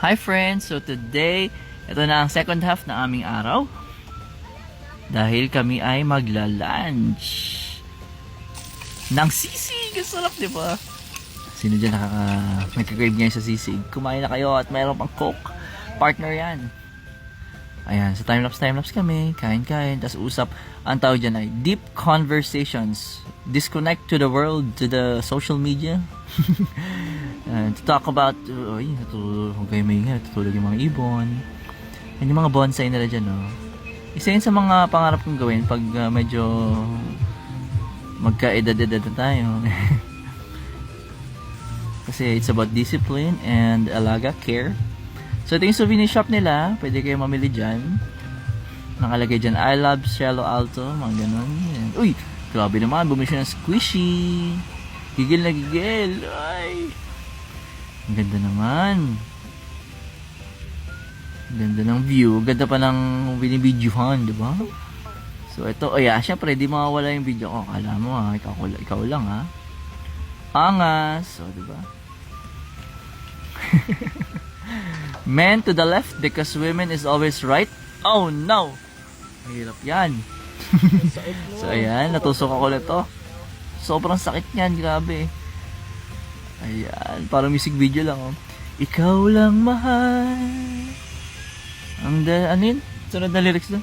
Hi friends! So today, ito na ang second half na aming araw. Dahil kami ay magla-lunch ng sisig! Ang sarap, di ba? Sino dyan nagka-crave ngayon sa sisig? Kumain na kayo at mayroon pang coke. Partner yan. Ayan, sa time-lapse kami. Kain-kain. Tapos usap. Ang tawag dyan ay deep conversations. Disconnect to the world, to the social media. And to talk about, natulog kayo may nga, natulog yung mga ibon. And yung mga bonsai nila dyan, no? Isa yun sa mga pangarap kong gawin pag medyo magka-edad-edad na tayo. Kasi it's about discipline and alaga, care. So ito yung souvenir shop nila, pwede kayo mamili dyan. Nakalagay dyan, I love Cielo Alto, mga ganun. Uy, grabe naman, bumili siya ng squishy. Gigil na gigil. Ay, ang ganda naman. Ang ganda ng view. Ganda pa ng binibidyohan, di ba? So ito, syempre di mawawala yung video ko. Akala mo ikaw lang ha. Angas. So, di ba? Men to the left because women is always right. Oh no! Mahirap yan. So ayan, natusok ako nito. Sobrang sakit niyan, grabe. Ayan, parang music video lang, oh. Ikaw lang mahal. Ano yun? Sunod na lyrics doon.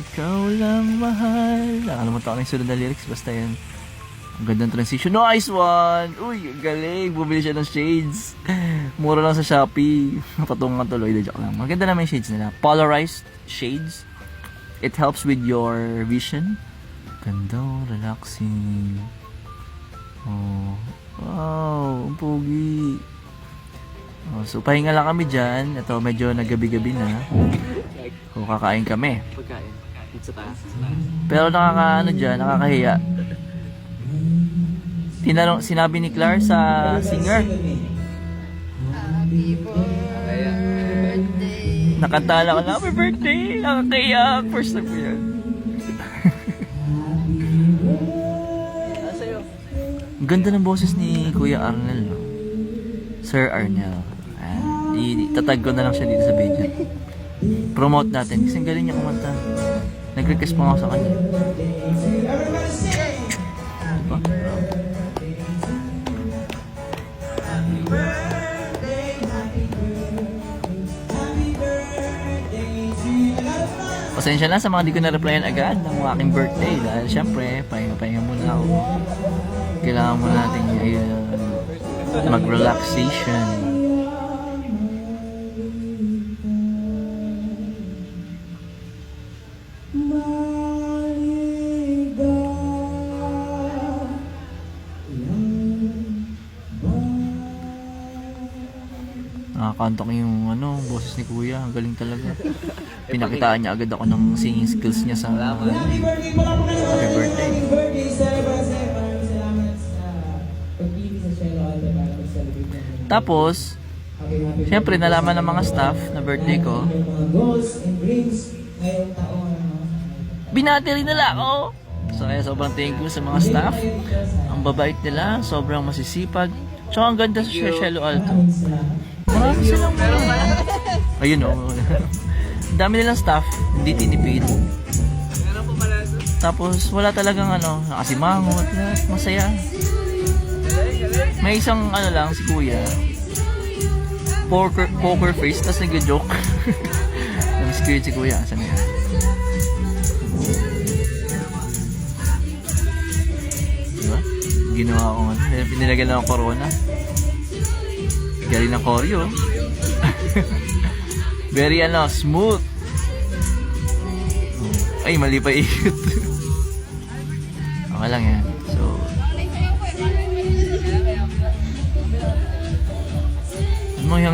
Ikaw lang mahal. Nakalimutan ko na yung sunod na lyrics, basta yan. Ang gandang transition. Nice one! Uy, galing. Bumili siya ng shades. Mura lang sa Shopee. Patungan tuloy. Joke lang. Maganda naman yung shades nila. Polarized shades. It helps with your vision. Ganda, relaxing. Oh, wow, ang pogi. Oh, so pahinga lang kami dyan. Ito, medyo naggabi-gabi na. So, kakain kami. Pagkain. Sa taas. Pero nakakahiya. Sinabi ni Clar sa singer. Happy birthday. Nakantala ko na, happy birthday. Nakakahiya. First time ko yan. Ganda ng boses ni Kuya Arnel, no? Sir Arnel. Itatag ko na lang siya dito sa video. Promote natin. Kasi galing niya kumanta. Nag-request pa ako sa kanya. Diba? Pasensya na sa mga di ko na-replyan agad ng aking birthday. Dahil syempre, pahinga muna ako. Kailangan mo natin mag-relaxation. Nakakantok yung boses ni Kuya. Ang galing talaga. Pinakitaan niya agad ako ng singing skills niya sa happy birthday. Tapos, syempre nalaman ng mga staff na birthday ko. Binati rin nila ako. So kaya sobrang thank you sa mga staff. Ang babait nila, sobrang masisipag. Tsaka ang ganda sa Cielo Alto. Marami silang ayun o. Dami nilang staff, hindi tinipid. Tapos wala talagang nakasimangot, masaya. May isang lang si Kuya, poker face, tapos nag-joke. Namiss si Kuya, saan yan? Diba? Ginawa ko pinilagyan lang ang corona. Galing ng choreo. Very smooth. Ay, mali pa ikot. Okay lang yan. So,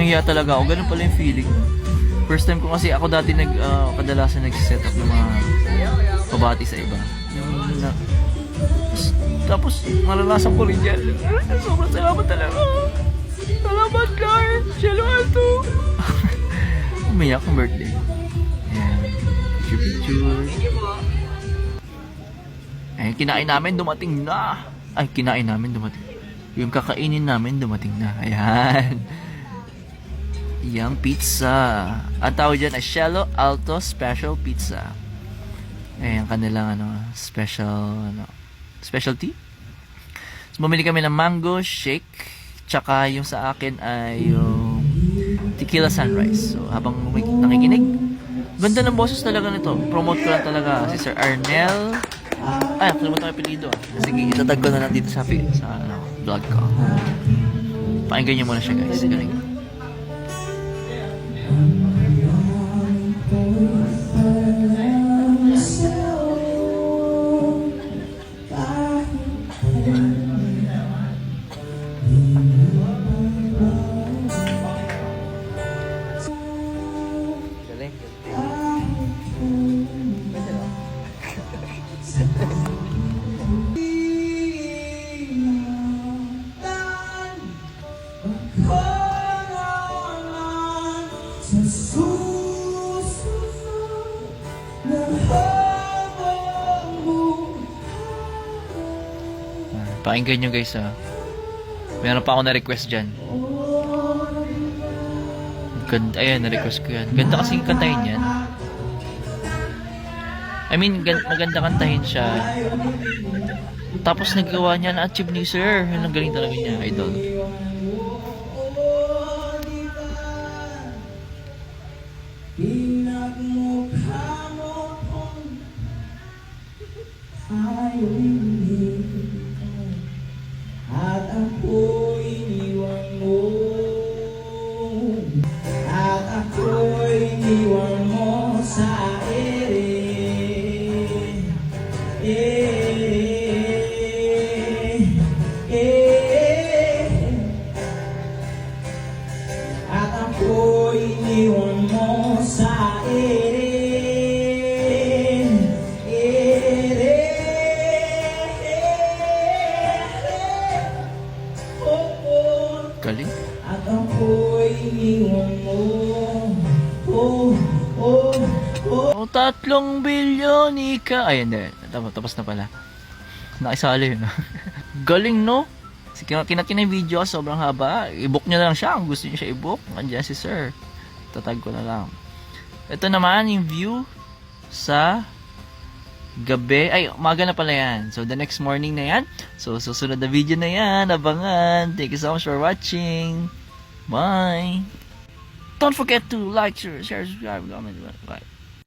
hiya talaga ako. Ganun pala yung feeling. First time ko kasi ako dati kadalasan nag-set up ng mga pabati sa iba. Tapos, maranasan ko rin yan. Sobrang salamat talaga. Salamat, Clark! Cielo Alto! Umiyak ang birthday. Ayan. Picture. Ayan, kinain namin, dumating na. Yung kakainin namin, dumating na. Ayan. Yung pizza. Ang tawag dyan ay Cielo Alto Special Pizza. Yung kanilang specialty. So, bumili kami ng mango shake. Tsaka yung sa akin ay yung tequila sunrise. So, habang nakikinig, ganda ng boses talaga nito. Promote ko lang talaga si Sir Arnel. Kalimutan ko yung apelido. Sige, itatag ko na lang dito sa vlog ko. Pakinggan nyo muna siya, guys. Galing. Pakinggan nyo guys Meron pa ako na-request dyan. Ganda, ayan, na-request ko yan. Ganda kasing kantahin yan. I mean, maganda kantahin siya. Tapos nagawa niya na-achieve ni Sir. Yun ang galing talaga niya, idol. At ako'y iniwan mo. At ako'y iniwan mo sa ere. At ako'y iniwan mo sa ere. Galing. At ako'y iniwan mo. Tatlong bilyon ika. Ay, hindi. Tapos na pala. Nakisali yun. Galing, no? Kinakin yung video, sobrang haba. I-book nyo na lang siya kung gusto nyo siya i-book. Andiyan si Sir. Tatag ko na lang. Ito naman yung view sa gabi. Ay, umaga na pala yan. So, the next morning na yan. So, susunod na video na yan. Abangan. Thank you so much for watching. Bye. Don't forget to like, share, subscribe, comment. Bye.